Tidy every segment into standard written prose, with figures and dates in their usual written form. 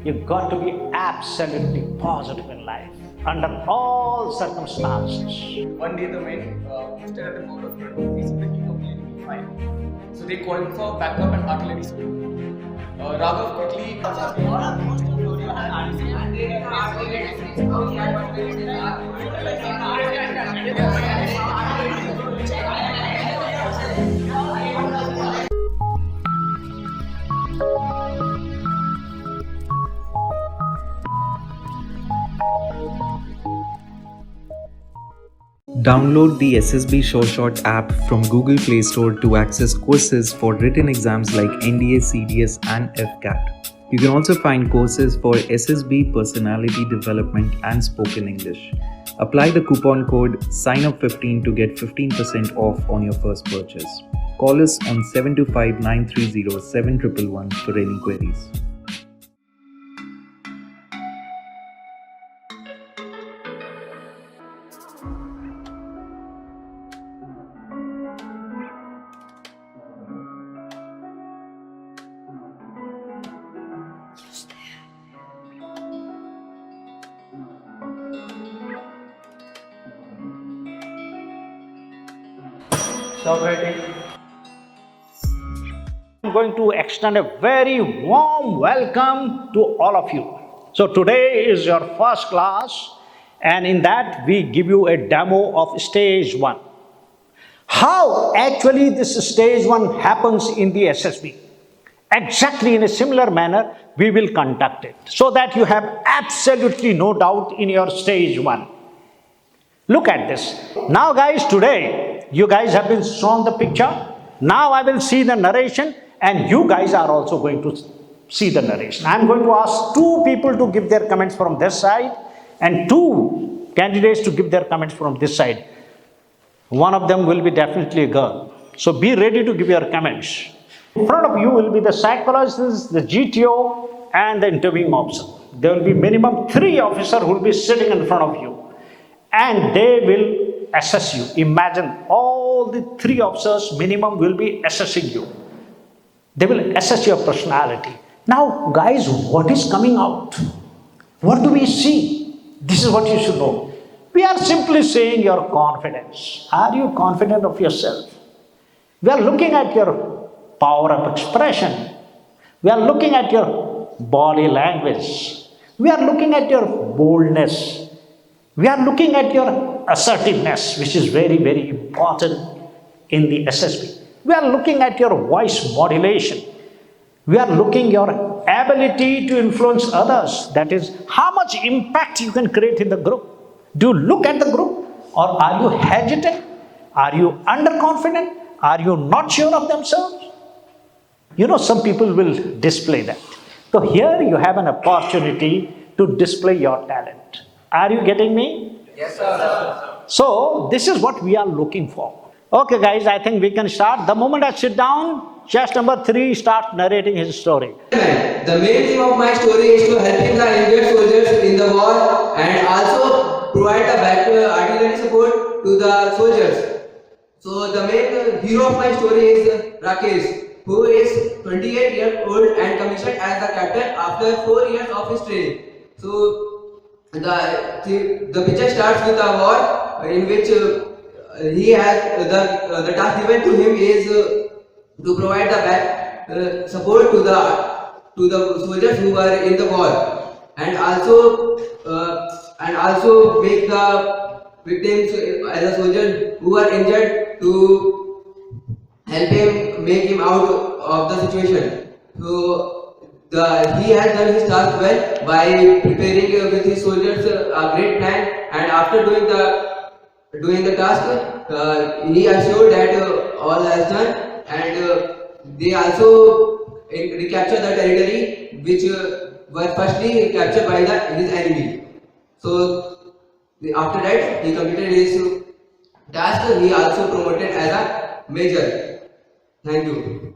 You've got to be absolutely positive in life, under all circumstances. One day the men stood at the board of front facing the king of the enemy fire. So they called for backup and artillery support. Raghav quickly Download the SSB SureShot app from Google Play Store to access courses for written exams like NDA, CDS and AFCAT. You can also find courses for SSB personality development and spoken English. Apply the coupon code SIGNUP15 to get 15% off on your first purchase. Call us on 725-930-7111 for any queries. I'm going to extend a very warm welcome to all of you. So today is your first class, and in that we give you a demo of stage 1. How actually this stage 1 happens in the SSB? Exactly in a similar manner we will conduct it, so that you have absolutely no doubt in your stage 1. Look at this. Now guys, today you guys have been shown the picture. Now I will see the narration, and you guys are also going to see the narration. I am going to ask 2 people to give their comments from this side and 2 candidates to give their comments from this side. One of them will be definitely a girl. So be ready to give your comments. In front of you will be the psychologist, the GTO and the interviewing officer. There will be minimum 3 officers who will be sitting in front of you, and they will assess you. Imagine all the 3 officers minimum will be assessing you. They will assess your personality. Now guys, what is coming out? What do we see? This is what you should know. We are simply saying your confidence. Are you confident of yourself? We are looking at your power of expression. We are looking at your body language. We are looking at your boldness. We are looking at your assertiveness, which is very, very important in the SSB. We are looking at your voice modulation. We are looking your ability to influence others. That is, how much impact you can create in the group. Do you look at the group, or are you hesitant? Are you underconfident? Are you not sure of themselves? You know, some people will display that. So here you have an opportunity to display your talent. Are you getting me? Yes, sir. So this is what we are looking for. Okay guys, I think we can start. The moment I sit down, chest number 3 starts narrating his story. The main theme of my story is to helping the injured soldiers in the war and also provide the artillery support to the soldiers. So the main hero of my story is Rakesh, who is 28 years old and commissioned as the captain after 4 years of his training. So the picture starts with a war in which he has the task given to him is to provide the back support to the soldiers who were in the war, and also make the victims as a soldier who are injured to help him make him out of the situation. So he has done his task well by preparing with his soldiers a great plan, and after doing the task, he assured that all has done, and they also recaptured the territory which were firstly captured by his enemy. So after that, he completed his task. He also promoted as a major. Thank you.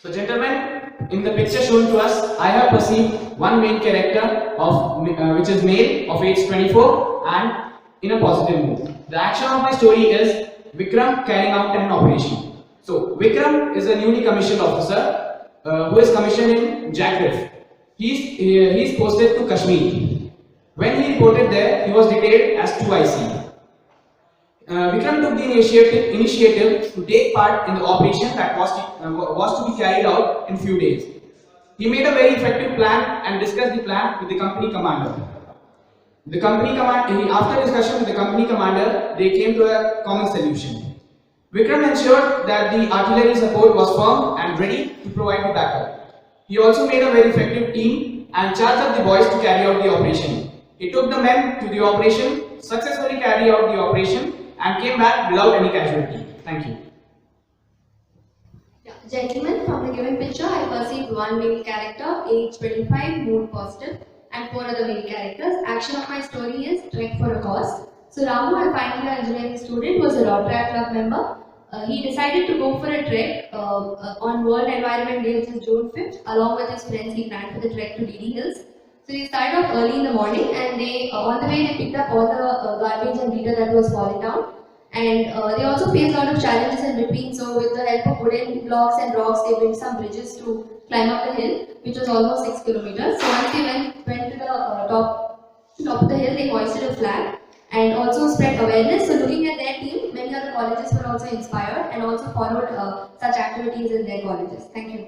So gentlemen, in the picture shown to us, I have perceived one main character of which is male of age 24 and in a positive mood. The action of my story is Vikram carrying out an operation. So Vikram is a newly commissioned officer who is commissioned in Jagrif. He's posted to Kashmir. When he reported there, he was detailed as 2IC. Vikram took the initiative to take part in the operation that was to be carried out in few days. He made a very effective plan and discussed the plan with the company commander. After discussion with the company commander, they came to a common solution. Vikram ensured that the artillery support was firm and ready to provide the backup. He also made a very effective team and charged up the boys to carry out the operation. He took the men to the operation, successfully carried out the operation, and came back without any casualty. Thank you. Yeah. Gentlemen, from the given picture, I perceived one male character, age 25, mood positive, and 4 other male characters. Action of my story is trek for a cause. So Ramu, a final year engineering student, was a Rotary Club member. He decided to go for a trek on World Environment Day, which is June 5th. Along with his friends, he planned for the trek to DD Hills. So they started off early in the morning, and on the way they picked up all the garbage and litter that was falling down. And they also faced a lot of challenges in between. So with the help of wooden blocks and rocks, they built some bridges to climb up the hill, which was almost 6 kilometers. So once they went to the top of the hill, they hoisted a flag and also spread awareness. So looking at their team, many other colleges were also inspired and also followed such activities in their colleges. Thank you.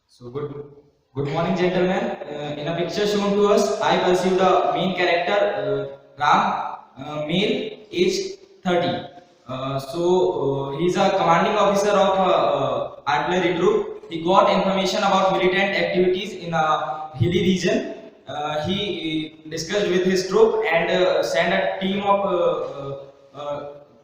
So good morning, gentlemen. In a picture shown to us, I perceived the main character Ram, male, age 30. He's a commanding officer of artillery troop. He got information about militant activities in a hilly region. He discussed with his troop and sent a team of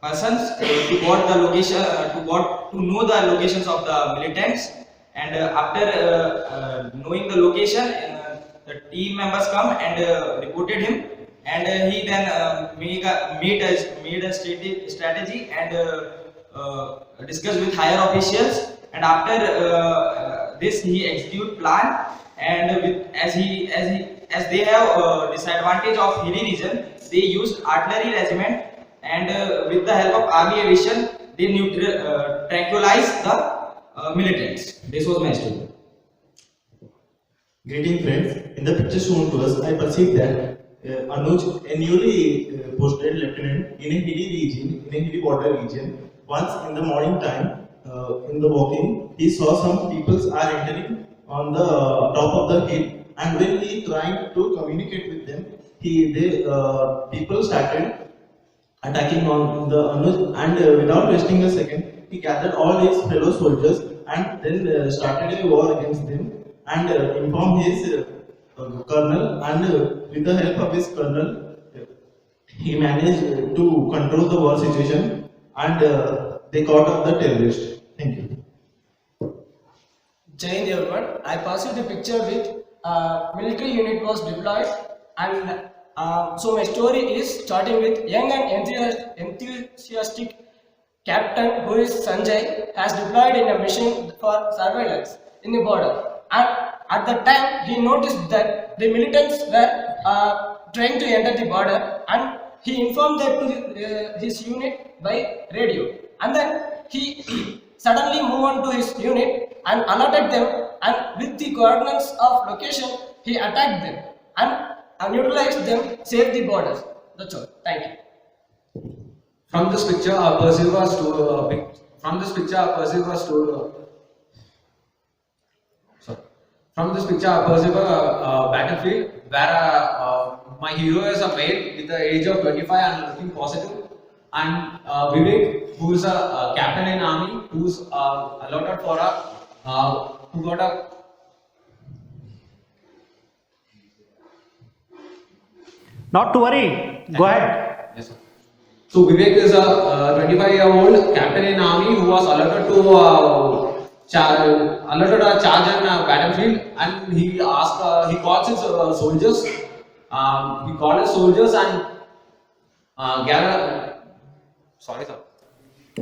persons to got the location, to know the locations of the militants. And after knowing the location, the team members come and reported him. And he then made a strategy and discussed with higher officials. And after this, he execute plan. And as they have disadvantage of hilly region, they used artillery regiment, and with the help of army aviation, they tranquilized the militants. This was my story. Greeting friends, in the picture shown to us, I perceived that Anuj, a newly posted lieutenant in a hilly region, in a hilly border region, once in the morning time, in the walking, he saw some peoples are entering on the top of the hill, and when he trying to communicate with them, people started attacking on the Anuj, and without wasting a second, he gathered all his fellow soldiers and then started a war against them and informed his colonel, and with the help of his colonel, he managed to control the war situation, and they caught up the terrorists. Thank you. Jai Hind everyone. I perceived the picture with military unit was deployed, and so my story is starting with young and enthusiastic captain who is Sanjay has deployed in a mission for surveillance in the border, and at the time he noticed that the militants were trying to enter the border, and he informed that to his unit by radio, and then he suddenly moved on to his unit and alerted them, and with the coordinates of location he attacked them and neutralized them, saved the borders. That's all. Thank you. From this picture, I perceive a story. From this picture, I perceive a battlefield where my hero is a male with the age of 25 and looking positive, and Vivek, who is a captain in army, who's allotted for who got a. Not to worry. Go ahead. Yes, sir. So Vivek is a 25-year-old captain in army who was allotted to charge in a battlefield, and he calls his soldiers. He called his soldiers and gather. Sorry, sir.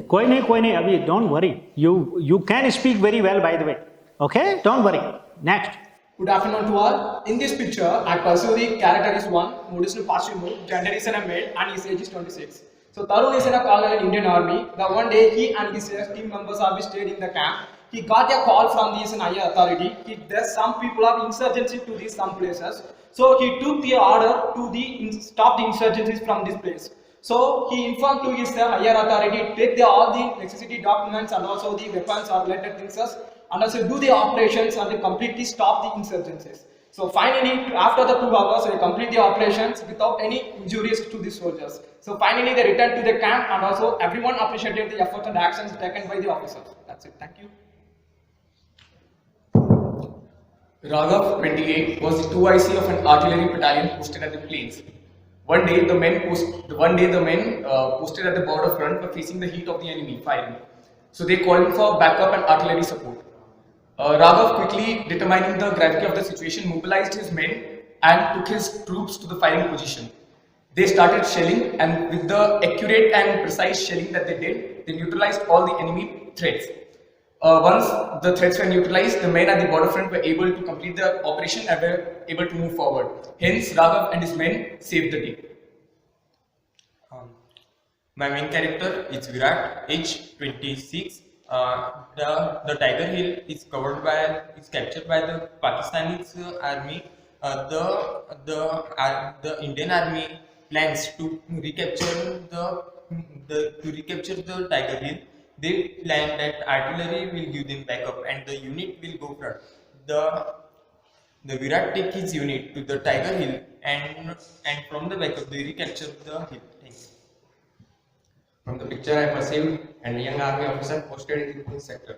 कोई नहीं अभी don't worry. You can speak very well, by the way. Okay, don't worry. Next. Good afternoon to all. In this picture, I perceive the character is one, mood is passive mood, gender is a male, and his age is 26. So Tarun is in a colonel in Indian Army. The one day he and his team members are stayed in the camp, he got a call from this higher authority. There's some people of insurgency to these some places. So he took the order to stop the insurgencies from this place. So he informed to his higher authority, take all the necessity documents and also the weapons or related things, and also do the operations and completely stop the insurgencies. So finally, after the 2 hours, they complete the operations without any injuries to the soldiers. So finally, they returned to the camp, and also everyone appreciated the efforts and actions taken by the officers. That's it. Thank you. Raghav, 28, was the 2IC of an artillery battalion posted at the plains. One day, the men posted at the border front were facing the heat of the enemy firing. So they called for backup and artillery support. Raghav, quickly determining the gravity of the situation, mobilized his men and took his troops to the firing position. They started shelling, and with the accurate and precise shelling that they did, they neutralized all the enemy threats. Once the threats were neutralized, the men at the border front were able to complete the operation and were able to move forward. Hence, Raghav and his men saved the day. My main character is Virat, age 26. The Tiger Hill is captured by the Pakistani army. The Indian army plans to recapture the Tiger Hill. They plan that artillery will give them backup and the unit will go front. The Virat take his unit to the Tiger Hill and from the backup they recapture the hill. Thanks. From the picture I perceived a young army officer posted in the Pune sector.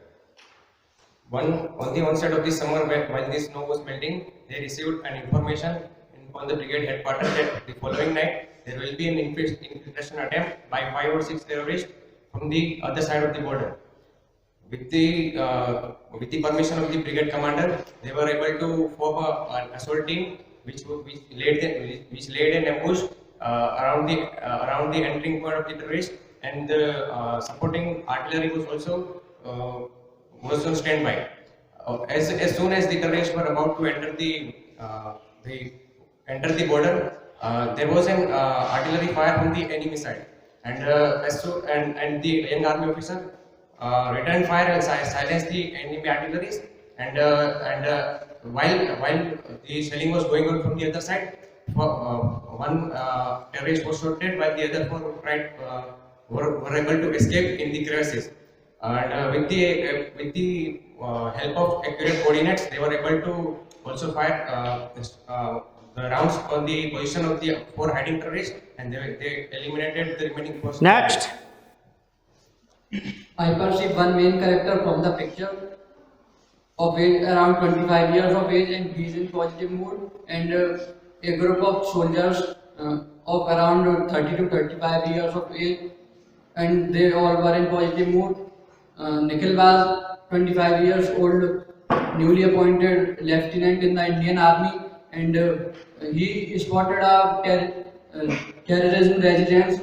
On the onset of the summer, while the snow was melting, they received an information on the brigade headquarters that the following night there will be an infiltration attempt by 5 or 6 terrorists from the other side of the border. With the permission of the brigade commander, they were able to form an assault team which laid an ambush around the entering point of the terrorists, and the supporting artillery was also on standby. As soon as the terrorists were about to enter the border, there was an artillery fire from the enemy side, and the young army officer returned fire and silenced the enemy artilleries. And while the shelling was going on from the other side, one terrorist was shot dead, while the other four were able to escape in the crevices. And with the help of accurate coordinates, they were able to also fire the rounds on the position of the 4 hiding terrorists, and they eliminated the remaining 4. Next. I perceive one main character from the picture of age around 25 years of age, and he is in positive mood, and a group of soldiers of around 30 to 35 years of age, and they all were in positive mood. Nikhil was 25 years old, newly appointed lieutenant in the Indian Army, and he spotted a terrorism residence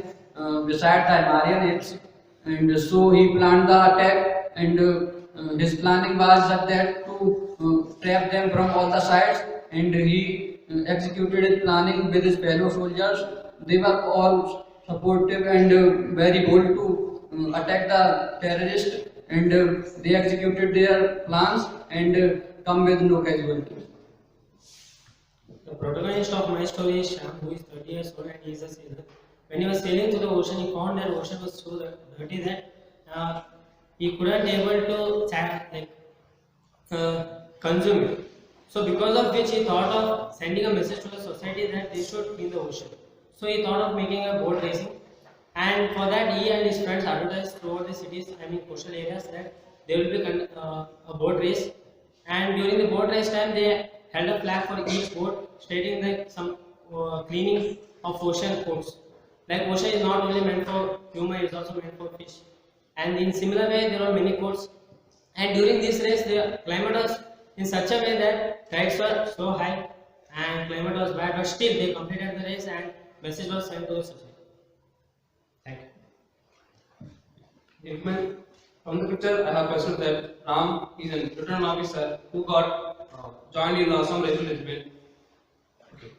beside the Himalayan hills, and so he planned the attack, and his planning was that to trap them from all the sides, and he executed his planning with his fellow soldiers. They were all supportive and very bold to attack the terrorists, and they executed their plans and come with no casualties. The protagonist of my story is Sham, who is 30 years old and he is a sailor. When he was sailing through the ocean, he found that the ocean was so dirty that he couldn't able to consume it. So because of which he thought of sending a message to the society that they should clean the ocean. So he thought of making a boat racing, and for that he and his friends advertised throughout the cities, coastal areas, that there will be a boat race. And during the boat race time, they held a flag for each boat stating that some cleaning of ocean codes. Like ocean is not only meant for human, it is also meant for fish. And in similar way, there are many codes. And during this race, the climate was in such a way that tides were so high and climate was bad, but still they completed the race and message was sent to the society. Thank you. Gentlemen, from the picture I have perceived that Ram is an lieutenant officer who got joined in the Assam Regiment.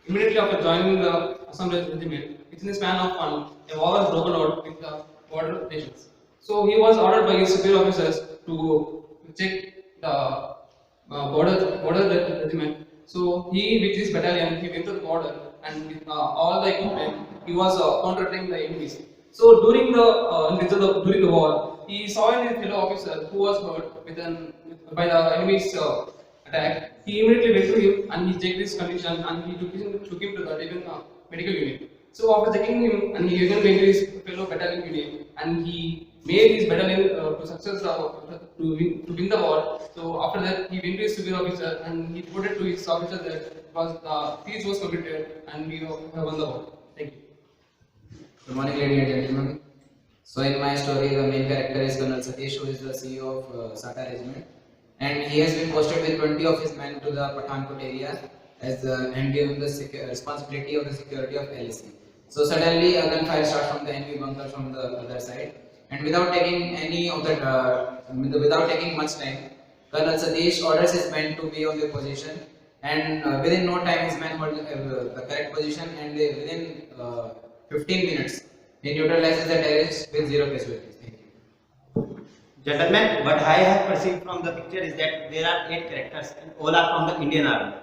Immediately after joining the Assam Regiment, within the span of months, a war was broken out with the border nations. So he was ordered by his superior officers to check the border regiment. So he, with his battalion, he went to the border and with all the equipment, he was countering the enemies. So during the war, he saw a fellow officer who was hurt by the enemy's attack. He immediately went to him and he checked his condition and he took him to the medical unit. So after checking him, and he again went to his fellow battalion unit and he made his battalion to success to win the war. So after that, he went to his superior officer and he reported to his officer that the siege was completed and we have won the war. Thank you. Good morning, ladies and gentlemen. So in my story, the main character is Colonel Satish, who is the CEO of Sata Regiment, and he has been posted with 20 of his men to the Pathankot area as and given the responsibility of the security of LAC. So suddenly a gunfire starts from the enemy bunker from the other side, and without taking much time, Colonel Satish orders his men to be on their position, and within no time his men hold the correct position, and within 15 minutes he neutralizes the terrorists with 0 casualties. Thank you. Gentlemen, what I have perceived from the picture is that there are 8 characters and all are from the Indian Army.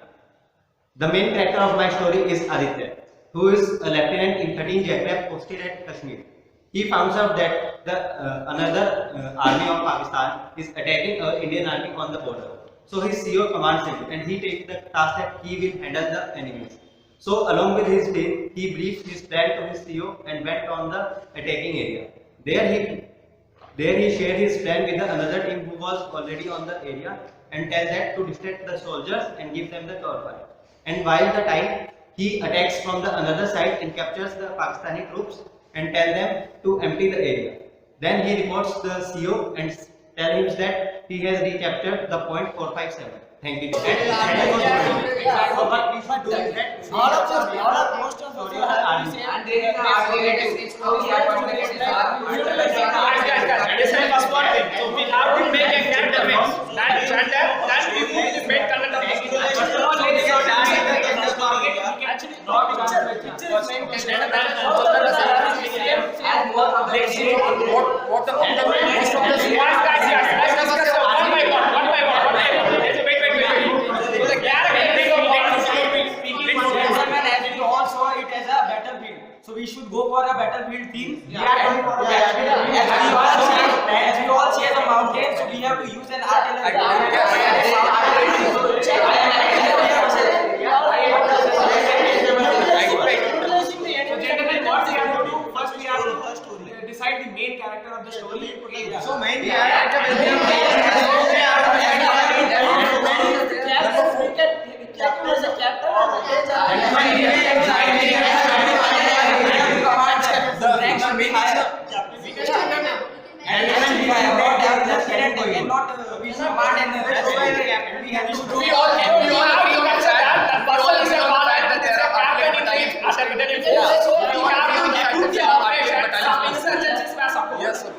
The main character of my story is Aditya, who is a lieutenant in 13 Jagrab posted at Kashmir. He found out that another army of Pakistan is attacking Indian army on the border. So his CEO commands him and he takes the task that he will handle the enemies. So along with his team, he briefs his plan to his CEO and went on the attacking area. There he shared his plan with another team who was already on the area and tells that to distract the soldiers and give them the cover fire. And while the time, he attacks from the another side and captures the Pakistani troops and tell them to empty the area. Then he reports the CEO and tell him that he has recaptured the point 457. Thank you. So we should go for a battlefield theme. We are going for a battlefield. As we all chase a mountain, so we have to use an artillery. First we have to decide the main character of the story. So main character will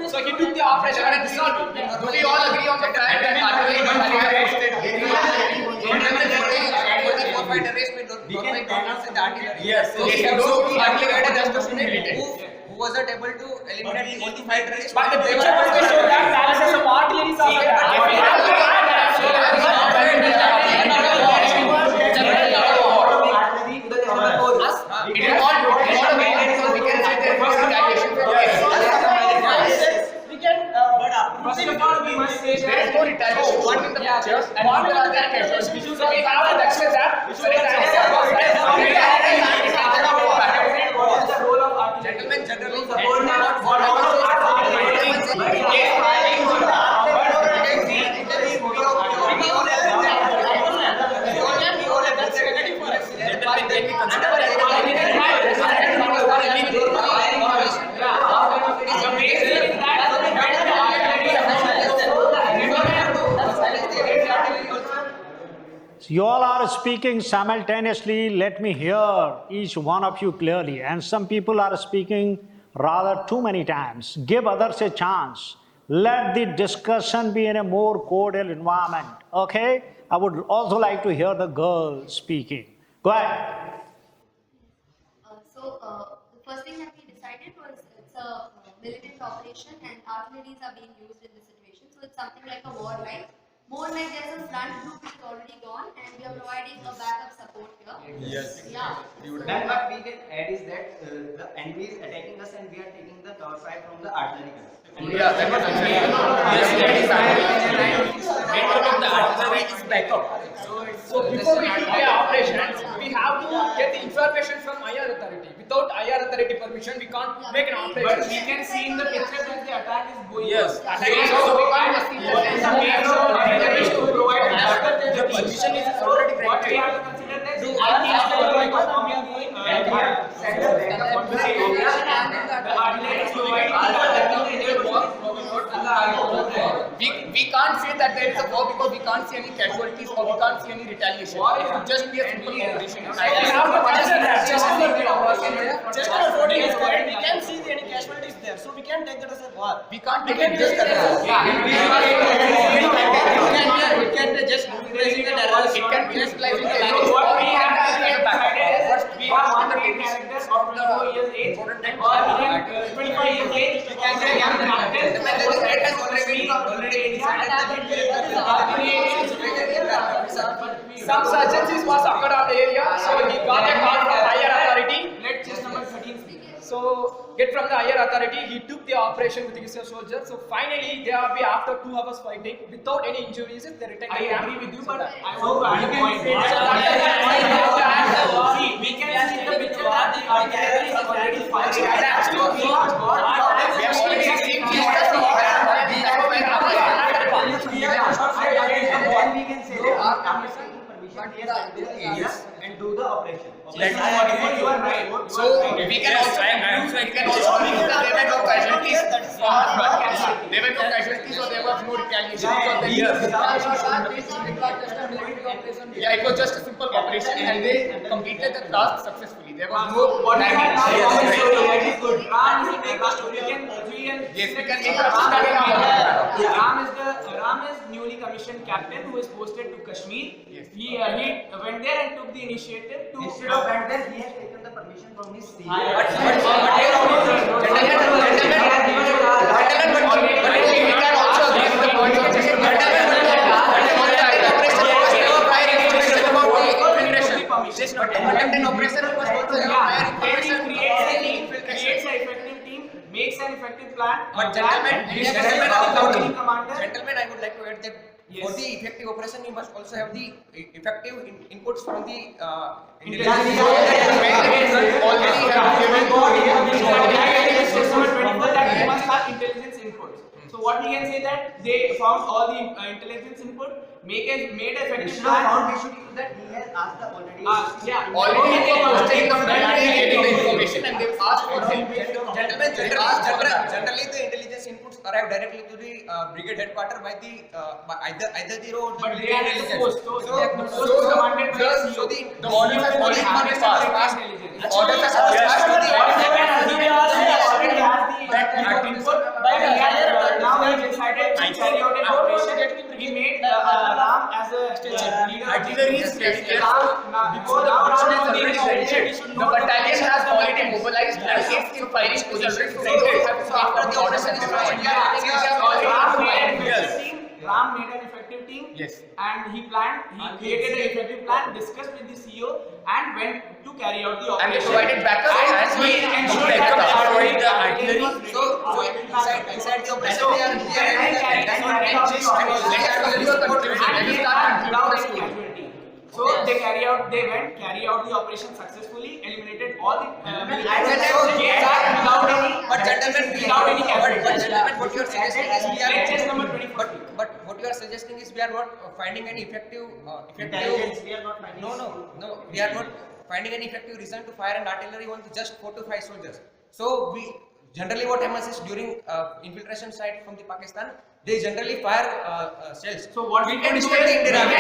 So he took the operation and dissolved it. Do we all agree on the fact that yes, so who wasn't able to eliminate the 45 terrorists? But the picture was to show that Dallas has some artillery First of all, we must say there is no retaliation. One in the pictures and one in the characters. We should say how the next is that. We should what is the role of artillery? Gentlemen, generally support not what You all are speaking simultaneously. Let me hear each one of you clearly. And some people are speaking rather too many times. Give others a chance. Let the discussion be in a more cordial environment. Okay? I would also like to hear the girl speaking. Go ahead. The first thing that we decided was it's a militant operation and artilleries are being used in this situation. So it's something like a war like. More like there's a front group which is already gone and we are providing a backup support here. Yes. Yeah. Then what we can add is that the enemy is attacking us and we are taking the cover fire from the artillery gun. Yeah, that was the artillery is backup. So before we do the operation, we have to get the information from IR authority. Without IR authority permission, we can't make an operation. But we can see in the picture that the attack is going on. Yes. Attack is the position is already what we have to consider that the artillery is we can't say that there is a war because we can't see any casualties or we can't see any retaliation. War is just be a simple operation. Just our body is correct. We can see any casualties there, so we can take that as a war. We can't take it just as a war. It can just neutralizing the terrorists. It can neutralizing the terrorists. What we have decided is we have 108 characters of 24 years age or 25 years age. We can say young captain. Some surgeries was occurred on the area, so he got a call from higher authority. Let just number 13 speak. So get from the higher authority, he took the operation with his soldiers. So finally, they are after 2 hours fighting without any injuries. They returned. I agree with you, but I want to add a point. See, we can see the picture that the artillery is already firing. Actually, we have already seen the we can say that after taking permission, yes, and do the operation. You are right. So we can also conclude there were no casualties. There were no casualties, so there was no retaliation. Yeah, it was just a simple operation, and they completed the task successfully. There was no damage. That is good. Ram will make a story. Yes, we can make a story. Ram is newly commissioned captain who is posted to Kashmir. Yes. He went there and took the initiative to. Instead of went there, he has taken the permission from his senior. Creates an effective team, makes an effective plan. But gentlemen, Gentlemen, I would like to add that for the effective operation, you must also have the effective inputs from the intelligence. That must have intelligence inputs. So what we can say that they found all the intelligence input, made a effective plan. We should use that he has asked the already. Already they posted the information and they asked for help. Gentlemen, generally the intelligence inputs arrive directly to the brigade headquarters by the either the road. But they are at the post. So the post is commanded by the CEO. The orders have already passed. The orders have passed to the now he decided to carry out an operation. He made Ram as a leader. Artillery is ready. Before the operation is ready. The battalion has already mobilized and is in firing position. So after the orders are Ram made an effective team. Yes. And he created an effective plan, discussed with the CEO, and went to carry out the operation. And they provided backup and as he well. ensured that The artillery. So inside the operation, so they are So they carry out the operation successfully, eliminated all the what you are suggesting is but what you are suggesting is we are not finding any effective Intelligence, we are not finding. No, we are not finding any effective reason to fire an artillery on just 4 to 5 soldiers. So we generally what happens is during infiltration site from the Pakistan, they generally fire shells. So what we can do is destroy the Indian army.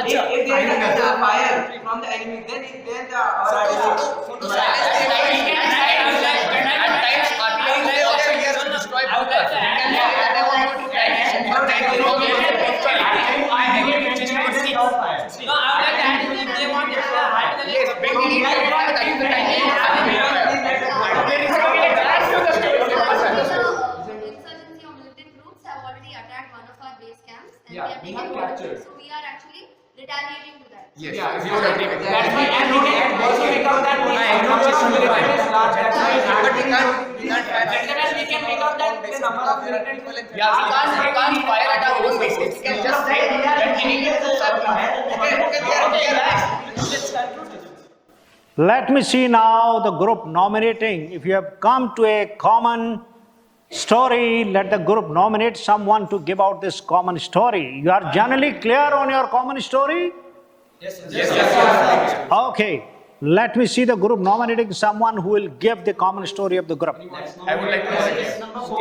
If there is a fire from the enemy, then Yes, Yes. Yeah, Zero writing. that's why, and we can also make out that the number of militants is large. That's why, But we can't gentlemen, we can make out that the number of militants is Yeah, we can't fire at our own bases. We can just say that Indian troops are let's conclude this. Let me see now the group nominating. If you have come to a common story, let the group nominate someone to give out this common story. You are generally clear on your common story? Yes. Okay. Let me see the group nominating someone who will give the common story of the group. I would like to Just number 4.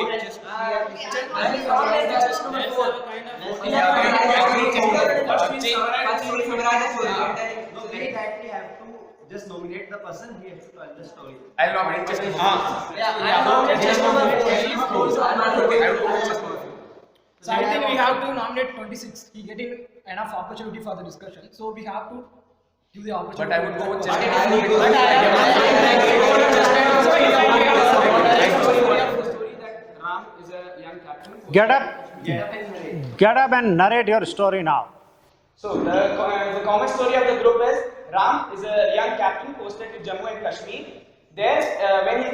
No, very tightly have to just nominate the person, he has to tell the story. I'll nominate just So I think we have to nominate 26. He getting enough opportunity for the discussion. So we have to give the opportunity. But I would go with just Ram is a young captain. Get up and narrate your story now. So the common story of the group is Ram is a young captain posted to Jammu and Kashmir. There, when he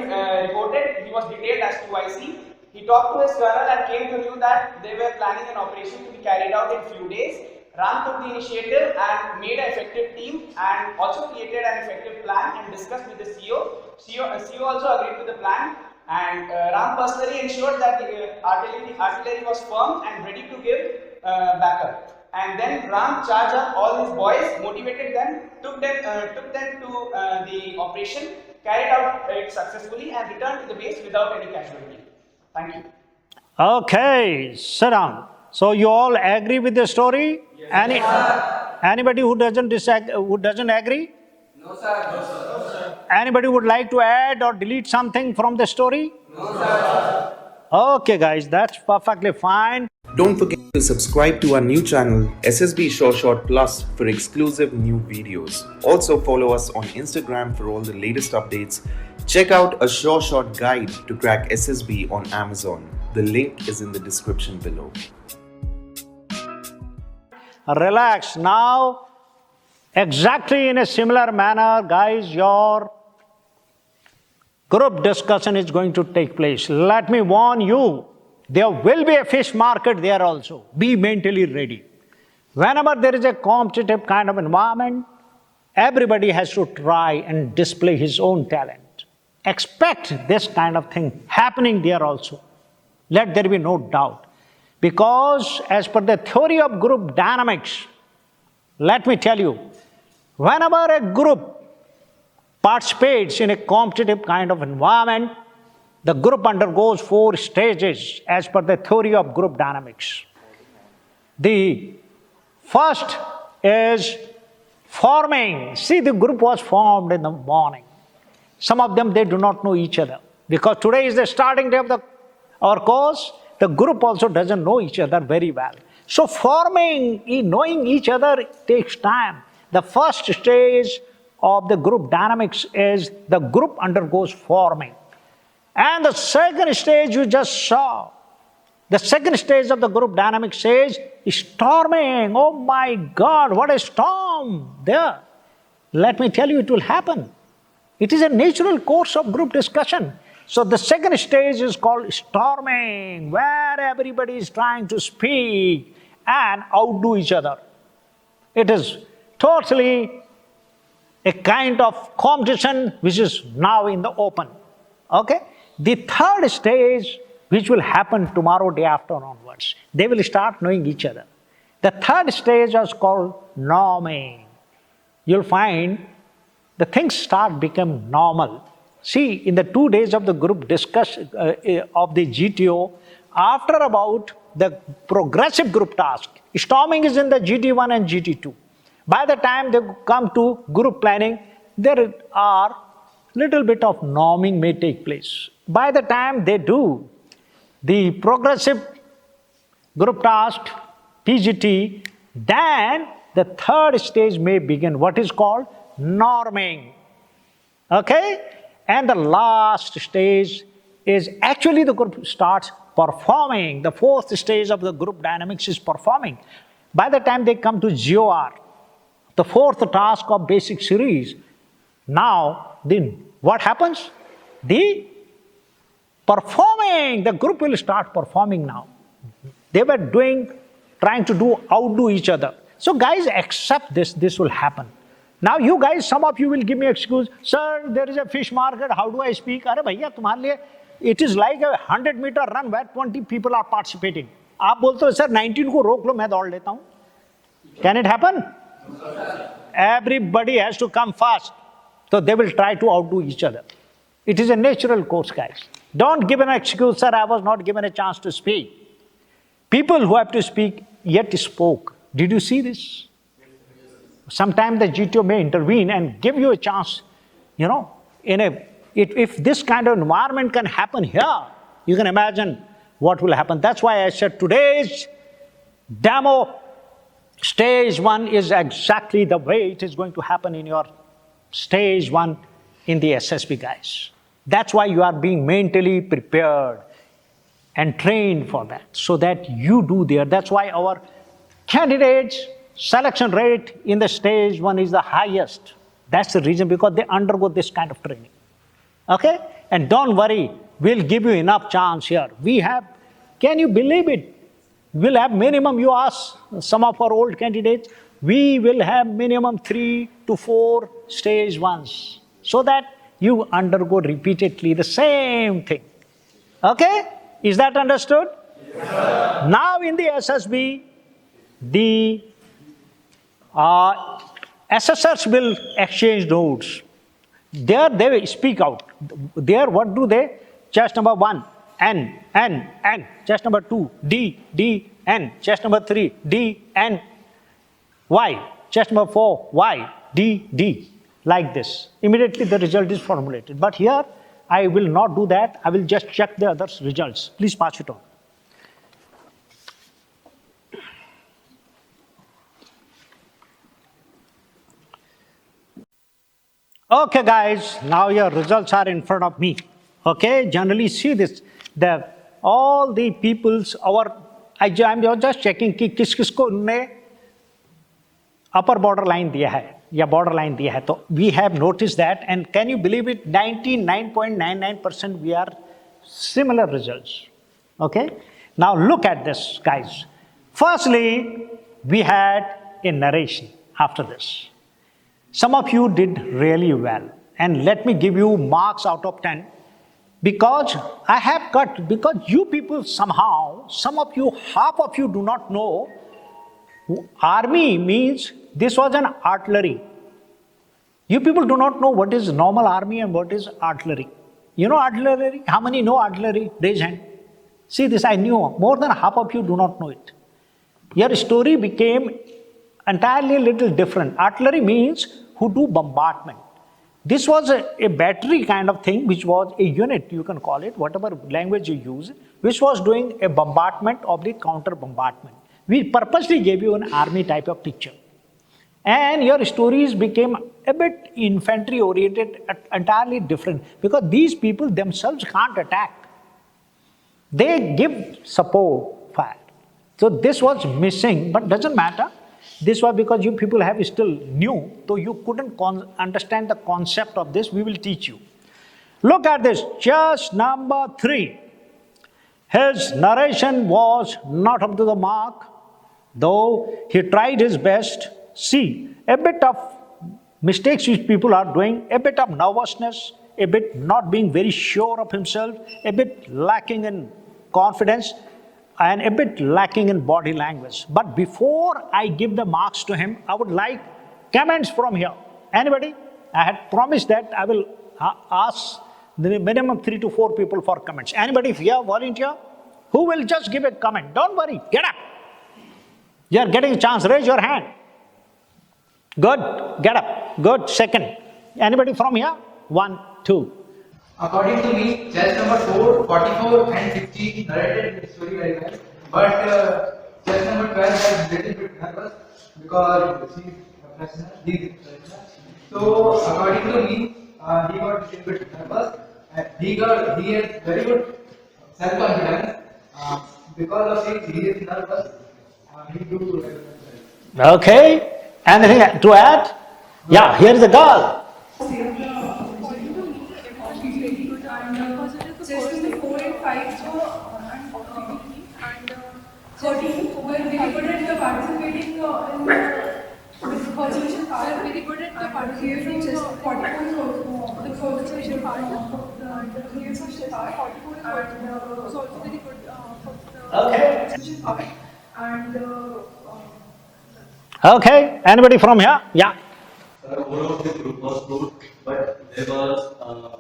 reported, he was detailed as 2IC. He talked to his colonel and came to know that they were planning an operation to be carried out in few days. Ram took the initiative and made an effective team and also created an effective plan and discussed with the CEO. CEO also agreed to the plan, and Ram personally ensured that the artillery was firm and ready to give backup. And then Ram charged up all his boys, motivated them, took them to the operation, carried out it successfully, and returned to the base without any casualty. Thank you. Okay, sit down. So you all agree with the story? Anybody who doesn't agree? No, sir. Anybody would like to add or delete something from the story? No, sir. Okay, guys, that's perfectly fine. Don't forget to subscribe to our new channel SSB Short Plus for exclusive new videos. Also follow us on Instagram for all the latest updates. Check out a short guide to crack SSB on Amazon. The link is in the description below. Relax. Now, exactly in a similar manner, guys, your group discussion is going to take place. Let me warn you, there will be a fish market there also. Be mentally ready. Whenever there is a competitive kind of environment, everybody has to try and display his own talent. Expect this kind of thing happening there also. Let there be no doubt. Because as per the theory of group dynamics, let me tell you, whenever a group participates in a competitive kind of environment, the group undergoes 4 stages as per the theory of group dynamics. The first is forming. See, the group was formed in the morning. Some of them, they do not know each other. Because today is the starting day of our course, the group also doesn't know each other very well. So forming, knowing each other takes time. The first stage of the group dynamics is the group undergoes forming. And the second stage you just saw. The second stage of the group dynamics is storming. Oh my God, what a storm there. Let me tell you, it will happen. It is a natural course of group discussion. So the second stage is called storming, where everybody is trying to speak and outdo each other. It is totally a kind of competition which is now in the open. Okay? The third stage, which will happen tomorrow, day after onwards, they will start knowing each other. The third stage is called norming. You'll find the things start become normal. See, in the 2 days of the group discussion of the GTO, after about the progressive group task, storming is in the GT1 and GT2. By the time they come to group planning, there are little bit of norming may take place. By the time they do the progressive group task, PGT, then the third stage may begin, what is called norming. Okay? And the last stage is actually the group starts performing. The fourth stage of the group dynamics is performing. By the time they come to GOR, the fourth task of basic series. Now, then what happens? The performing, the group will start performing now. They were trying to outdo each other. So guys, accept this will happen. Now you guys, some of you will give me excuse, sir, there is a fish market, how do I speak? Arey bhaiya, tumhare liye, it is like a 100-meter run where 20 people are participating. आप बोलते हो, sir, 19 को रोक लो, मैं दौड़ लेता हूँ. Can it happen? Everybody has to come fast. So they will try to outdo each other. It is a natural course, guys. Don't give an excuse, sir, I was not given a chance to speak. People who have to speak yet spoke. Did you see this? Sometimes the GTO may intervene and give you a chance, if this kind of environment can happen here, you can imagine what will happen. That's why I said today's demo, stage 1 is exactly the way it is going to happen in your stage 1 in the SSB, guys. That's why you are being mentally prepared and trained for that, so that you do there. That's why our candidates' selection rate in the stage 1 is the highest. That's the reason, because they undergo this kind of training. Okay? And don't worry, we'll give you enough chance here. We have, can you believe it? We'll have minimum, you ask some of our old candidates, we will have minimum 3 to 4 stage 1s, so that you undergo repeatedly the same thing. Okay? Is that understood? Yes. Now in the SSB, the assessors will exchange notes. There they will speak out. There what do they? Chest number 1, N. Chest number 2, D, N. Chest number 3, D, N, Y. Chest number 4, Y, D. Like this. Immediately the result is formulated. But here, I will not do that. I will just check the other results. Please pass it on. Okay, guys, now your results are in front of me. Okay, generally see this. All the people's, I'm just checking कि किस-किसको उन्होंने upper border line दिया है या border line दिया है. तो we have noticed that, and can you believe it? 99.99% we are similar results. Okay. Now look at this, guys. Firstly, we had a narration after this. Some of you did really well, and let me give you marks out of 10, because I have cut, because you people somehow, half of you do not know, army means this was an artillery. You people do not know what is normal army and what is artillery. You know artillery? How many know artillery? Raise hand. See this, I knew. More than half of you do not know it. Your story became entirely a little different. Artillery means who do bombardment. This was a battery kind of thing, which was a unit, you can call it, whatever language you use, which was doing a bombardment or the counter bombardment. We purposely gave you an army type of picture. And your stories became a bit infantry oriented, entirely different, because these people themselves can't attack. They give support fire. So this was missing, but doesn't matter. This was because you people have still new, so you couldn't understand the concept of this. We will teach you. Look at this, just number 3. His narration was not up to the mark, though he tried his best. See, a bit of mistakes which people are doing, a bit of nervousness, a bit not being very sure of himself, a bit lacking in confidence, and a bit lacking in body language. But before I give the marks to him, I would like comments from here. Anybody? I had promised that I will ask the minimum 3 to 4 people for comments. Anybody here, volunteer? Who will just give a comment? Don't worry, get up. You are getting a chance, raise your hand. Good, get up. Good, second. Anybody from here? 1, 2. According to me, chess number 4, 44 and 60 narrated the story very well. But chess number 12 was a little bit nervous because she is a prisoner, he is a prisoner. So according to me, he got a little bit nervous. He has very good self-confidence. Because of it, he is nervous. He do. Okay. Anything to add? Yeah, here is the girl. Just in the 4 and 5 and 13 were very good at the participating in the conservation part. Were very good at the participating from just 44 is also the conservation part. The conservation part 44 is also very good for the conservation part. And Okay, anybody from here? Yeah. Overall, the group was good, but there was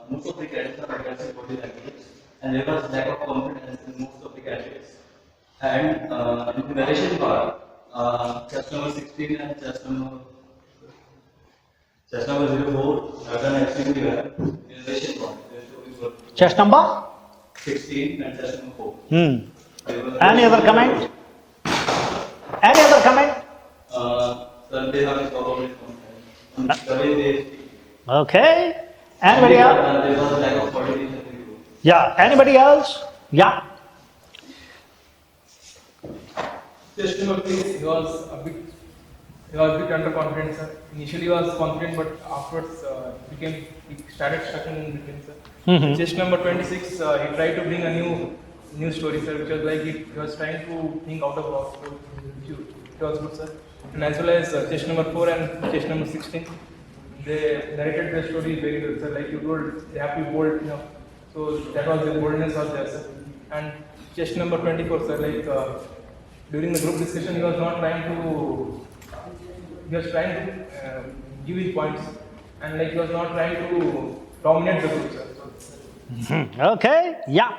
most of the candidates are aggressive body language, and there was lack of confidence in most of the candidates. And in the narration part, chest number 16 and chest number 04 have done extremely well. In the narration part, their stories were Chest number 16 and chest number 4. Any other comment? Any other comment? Sir, they have a problem with the way they speak. Okay. Anybody else? There was lack of coordination in the group. Yeah. Anybody else? Yeah. Just number 3, he was a bit underconfident, sir. Initially he was confident, but afterwards he started stuck in between, sir. Just number 26, he tried to bring a new story, sir, which was like he was trying to think out of the box. It was good, sir. And as well as chest number 4 and chest number 16, they narrated the story very well, sir. Like you told, they have to be bold, So that was the boldness was there, sir. And chest number 24, sir, like during the group discussion, he was trying to give his points, and like he was not trying to dominate the group, sir. Okay. Yeah.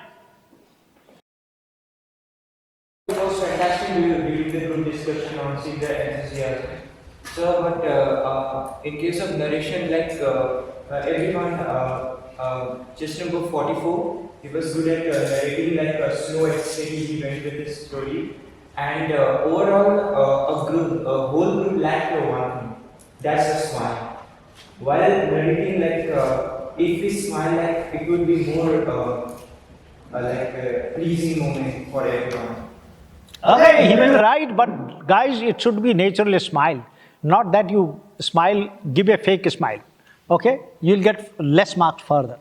It was fantastic during the group discussion on the SSBR. So, but in case of narration, like everyone, just number 44, he was good at narrating like a slow, steady, he went with his story. And overall, a whole group lacked one thing. That's a smile. While narrating, like if we smile, like it would be more like a pleasing moment for everyone. Okay, he was right, but guys, it should be naturally smile. Not that you smile, give a fake smile. Okay? You'll get less marks further.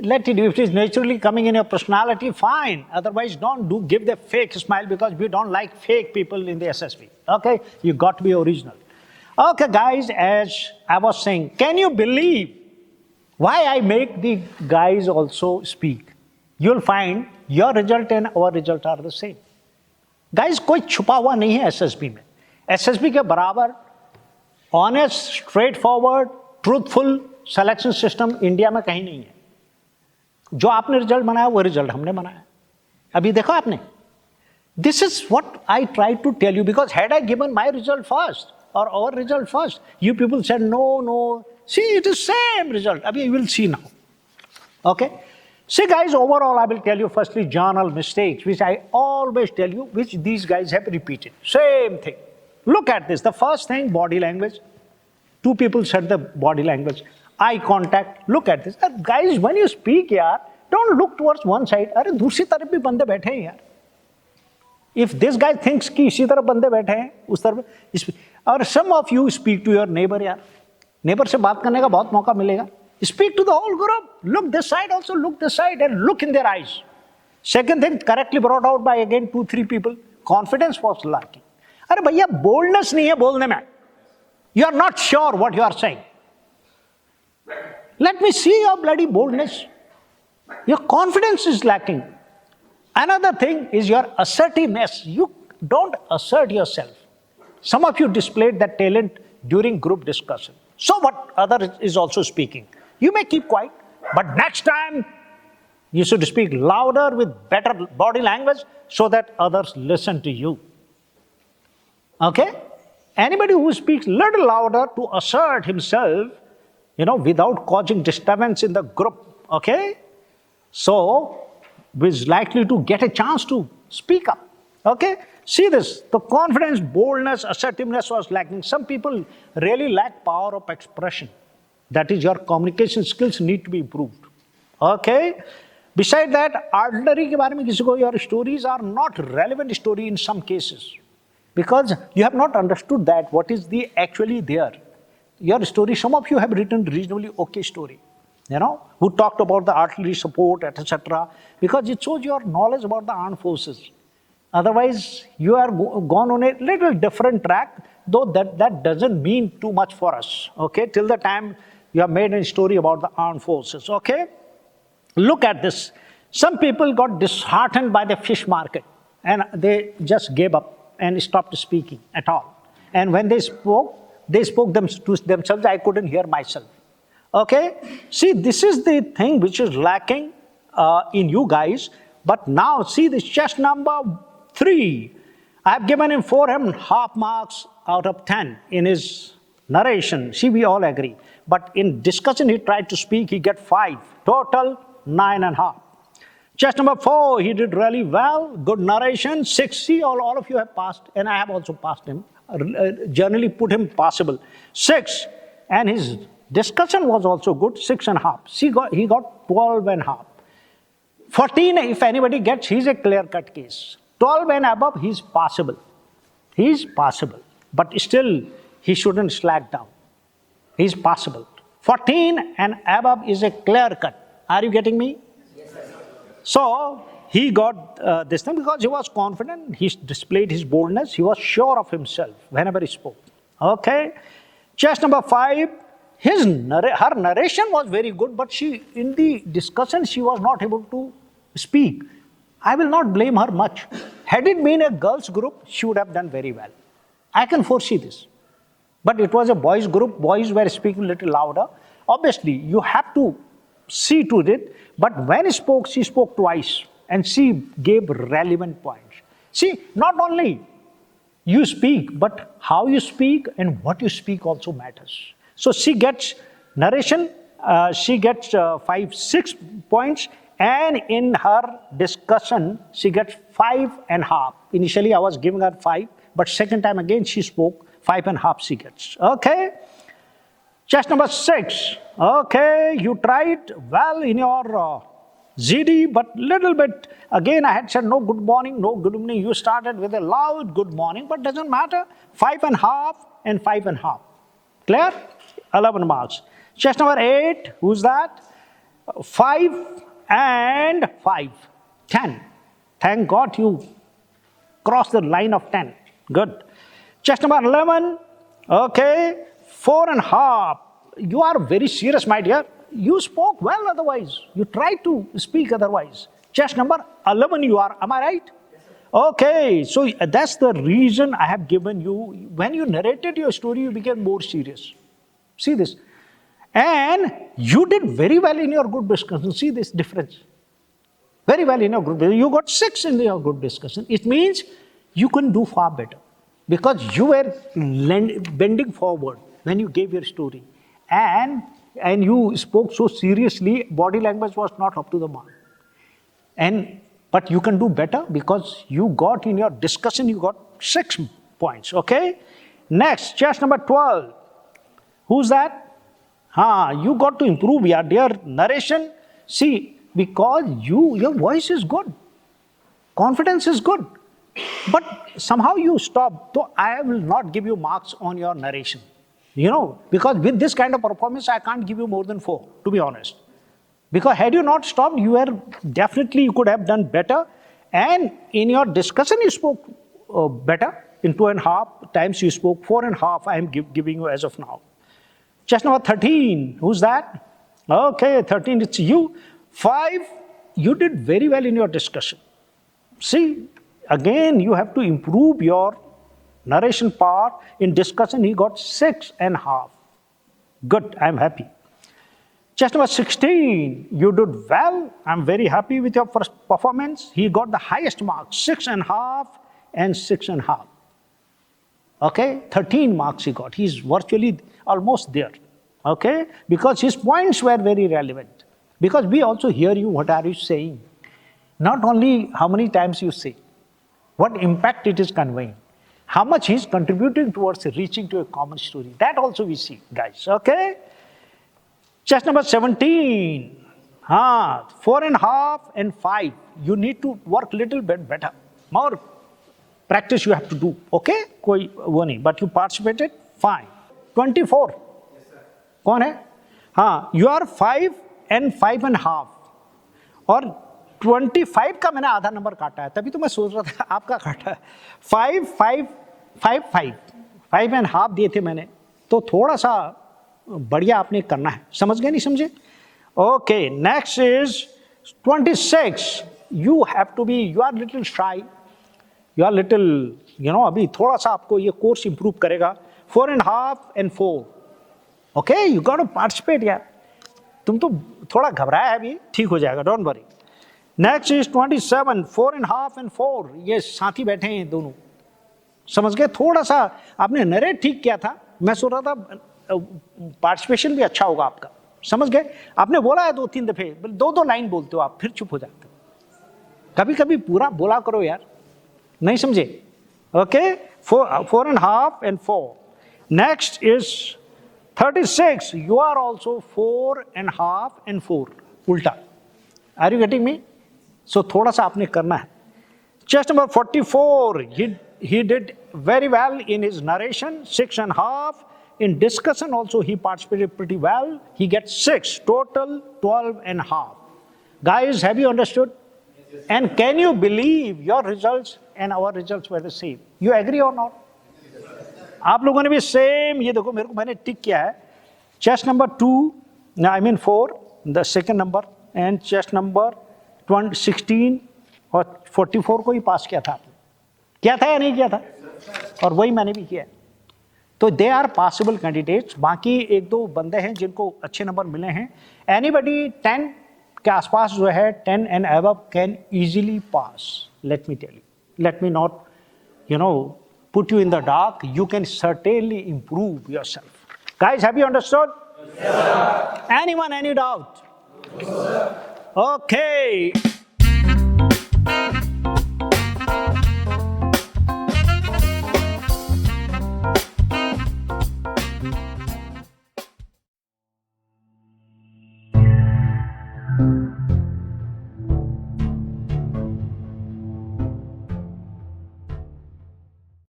Let it, if it is naturally coming in your personality, fine. Otherwise, don't give the fake smile because we don't like fake people in the SSB. Okay? You got to be original. Okay, guys, as I was saying, can you believe why I make the guys also speak? You'll find your result and our result are the same. Guys, कोई छुपा हुआ नहीं है SSB में. SSB के बराबर honest, straightforward, truthful selection system India में कहीं नहीं है. जो आपने रिजल्ट बनाया वो रिजल्ट हमने बनाया. अभी देखो आपने. This is what I tried to tell you because had I given my result first or our result first, you people said no. See, it is same result. Abhi you will see now. Okay. See guys, overall I will tell you firstly journal mistakes, which I always tell you, which these guys have repeated. Same thing. Look at this. The first thing, body language. Two people said the body language. Eye contact. Look at this. Guys, when you speak, yaar, don't look towards one side. Arey, दूसरी तरफ भी बंदे बैठे हैं यार. If this guy thinks कि इसी तरफ बंदे बैठे हैं, उस तरफ, और some of you speak to your neighbor यार. Neighbor से बात करने का बहुत मौका मिलेगा. Speak to the whole group. Look this side also, look this side and look in their eyes. Second thing, correctly brought out by again 2-3 people. Confidence was lacking. अरे भैया boldness नहीं है बोलने में. You are not sure what you are saying. Let me see your bloody boldness. Your confidence is lacking. Another thing is your assertiveness. You don't assert yourself. Some of you displayed that talent during group discussion. So what other is also speaking. You may keep quiet, but next time you should speak louder with better body language so that others listen to you. Okay? Anybody who speaks little louder to assert himself, without causing disturbance in the group, okay? So, is likely to get a chance to speak up, okay? See this, the confidence, boldness, assertiveness was lacking. Some people really lack power of expression. That is, your communication skills need to be improved, okay? Besides that, artillery के बारे में किसी को, your stories are not relevant story in some cases. because you have not understood that what is the actually there. Your story, some of you have written reasonably okay story, who talked about the artillery support, etc. Because it shows your knowledge about the armed forces. Otherwise, you are gone on a little different track, though that doesn't mean too much for us, okay, till the time you have made a story about the armed forces, okay? Look at this. Some people got disheartened by the fish market and they just gave up and stopped speaking at all. And when they spoke to themselves. I couldn't hear myself. Okay? See, this is the thing which is lacking in you guys. But now, see this chest number 3. I have given him 4.5 marks out of 10 in his narration. See, we all agree. But in discussion, he tried to speak, he got 5. Total, 9.5. Chest number 4, he did really well. Good narration. 6, see, all of you have passed, and I have also passed him. Generally put him passable. 6, and his discussion was also good, 6.5. See, he got 12.5. 14, if anybody gets, he's a clear-cut case. 12 and above, he's passable. He's passable. But still, he shouldn't slack down. He's passable. 14 and above is a clear-cut. Are you getting me? Yes, sir. So, he got this thing because he was confident. He displayed his boldness. He was sure of himself whenever he spoke. Okay? Chest number 5, her narration was very good, but in the discussion, she was not able to speak. I will not blame her much. Had it been a girls' group, she would have done very well. I can foresee this. But it was a boys' group. Boys were speaking a little louder. Obviously, you have to see to it. But when she spoke twice. And she gave relevant points. See, not only you speak, but how you speak and what you speak also matters. So she gets narration, she gets 5-6 points, and in her discussion, she gets 5.5. Initially, I was giving her 5, but second time again, she spoke 5.5 she gets. Okay? Chest number 6. Okay, you tried well in your GD, but little bit, again, I had said no good morning, no good evening. You started with a loud good morning, but doesn't matter. 5.5 and 5.5. Clear? 11 marks. Chest number 8, who's that? 5 and 5. 10. Thank God you crossed the line of 10. Good. Chest number 11, okay, 4.5. You are very serious, my dear. You spoke well otherwise. You tried to speak otherwise. Chest number 11 you are. Am I right? Yes, okay. So that's the reason I have given you. When you narrated your story, you became more serious. See this. And you did very well in your group discussion. See this difference. Very well in your group. You got 6 in your group discussion. It means you can do far better. Because you were bending forward when you gave your story. And you spoke so seriously, body language was not up to the mark. But you can do better because you got in your discussion, you got 6 points, okay? Next, chest number 12. Who's that? You got to improve your dear narration. See, because your voice is good. Confidence is good. But somehow you stop. So I will not give you marks on your narration. Because with this kind of performance, I can't give you more than 4, to be honest. Because had you not stopped, you could have done better. And in your discussion, you spoke better. In 2.5 times, you spoke 4.5, I am giving you as of now. Chest number 13, who's that? Okay, 13, it's you. 5, you did very well in your discussion. See, again, you have to improve your narration part. In discussion, he got 6.5. Good, I'm happy. Chest number 16, you did well. I'm very happy with your first performance. He got the highest marks, 6.5 and 6.5. Okay, 13 marks he got. He's virtually almost there. Okay, because his points were very relevant. Because we also hear you, what are you saying? Not only how many times you say, what impact it is conveying. How much he's contributing towards reaching to a common story. That also we see, guys. Okay? Chest number 17. 4.5 and 5. You need to work little bit better. More. practice you have to do. Okay, कोई वो नहीं, but you participated, fine. 24. कौन है? हाँ, you are 5 and 5.5 और 25 का मैंने आधा नंबर काटा है, तभी तो मैं सोच रहा था आपका काटा है. 5.5 दिए थे मैंने, तो थोड़ा सा बढ़िया आपने करना है. समझ गए नहीं समझे? Okay, next is 26. You have to be, you are little shy, you are little, अभी थोड़ा सा आपको ये कोर्स इंप्रूव करेगा. 4.5 and 4. Okay, you got to participate यार. तुम तो थोड़ा घबराया है अभी, ठीक हो जाएगा, don't worry. Next is 27. 4.5 and 4. ये साथी बैठे हैं दोनों. समझ गए? थोड़ा सा आपने नरेट ठीक किया था, मैं सोच रहा था पार्टिसिपेशन भी अच्छा होगा आपका. समझ गए? आपने बोला है 2-3 दफे, 2 लाइन बोलते हो आप, फिर चुप हो जाते हो. कभी कभी पूरा बोला करो यार, नहीं समझे? Okay, 4.5 and 4. Next is 36. You are also 4.5 and 4. उल्टा. Are you getting me? So थोड़ा सा आपने करना है. Chest number 44. He did very well in his narration. 6.5. In discussion also he participated pretty well. He gets 6. Total 12.5. Guys, have you understood? And can you believe your results and our results were the same? You agree or not? आप लोगों ने भी same, ये देखो मेरे को मैंने टिक किया है. Chest number 2, I mean 4, the second number, and chest number 16 और 44 को ही पास किया था आपने. किया था या नहीं किया था? और वही मैंने भी किया. तो दे आर पॉसिबल कैंडिडेट्स. बाकी 1-2 बंदे हैं जिनको अच्छे नंबर मिले हैं. एनीबडी 10 के आसपास जो है, 10 and above can easily pass. Let me tell you. Let me not, put you in the dark. You can certainly improve yourself. Guys, have you understood? Yes, sir. Anyone, any doubt? No, sir. Okay.